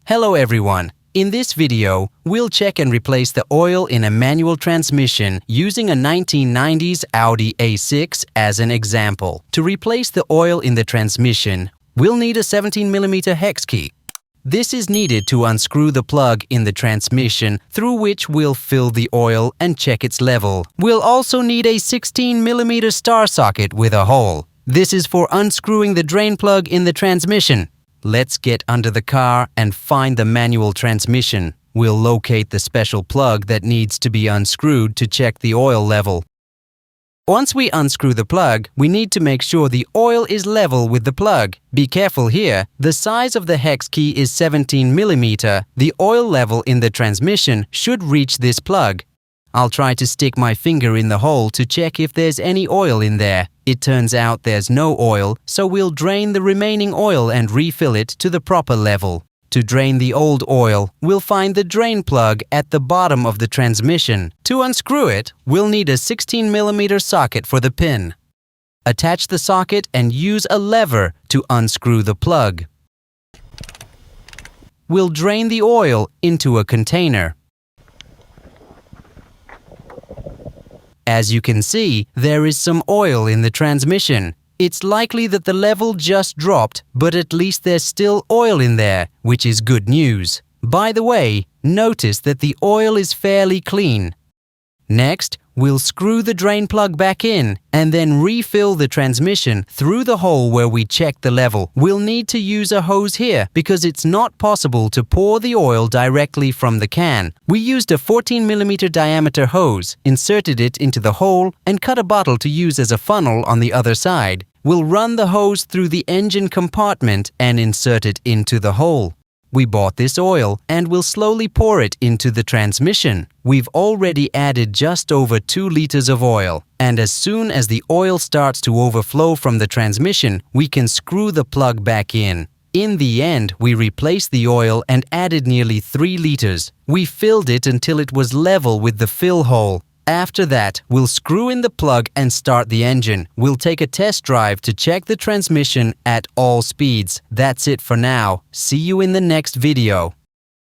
Hello everyone! In this video, we'll check and replace the oil in a manual transmission using a 1990s Audi A6 as an example. To replace the oil in the transmission, we'll need a 17mm hex key. This is needed to unscrew the plug in the transmission through which we'll fill the oil and check its level. We'll also need a 16mm star socket with a hole. This is for unscrewing the drain plug in the transmission. Let's get under the car and find the manual transmission. We'll locate the special plug that needs to be unscrewed to check the oil level. Once we unscrew the plug, we need to make sure the oil is level with the plug. Be careful here, the size of the hex key is 17mm. The oil level in the transmission should reach this plug. I'll try to stick my finger in the hole to check if there's any oil in there. It turns out there's no oil, so we'll drain the remaining oil and refill it to the proper level. To drain the old oil, we'll find the drain plug at the bottom of the transmission. To unscrew it, we'll need a 16mm socket for the pin. Attach the socket and use a lever to unscrew the plug. We'll drain the oil into a container. As you can see, there is some oil in the transmission. It's likely that the level just dropped, but at least there's still oil in there, which is good news. By the way, notice that the oil is fairly clean. Next, we'll screw the drain plug back in and then refill the transmission through the hole where we checked the level. We'll need to use a hose here because it's not possible to pour the oil directly from the can. We used a 14mm diameter hose, inserted it into the hole, and cut a bottle to use as a funnel on the other side. We'll run the hose through the engine compartment and insert it into the hole. We bought this oil and will slowly pour it into the transmission. We've already added just over 2 liters of oil, and as soon as the oil starts to overflow from the transmission, we can screw the plug back in. In the end, we replaced the oil and added nearly 3 liters. We filled it until it was level with the fill hole. After that, we'll screw in the plug and start the engine. We'll take a test drive to check the transmission at all speeds. That's it for now. See you in the next video.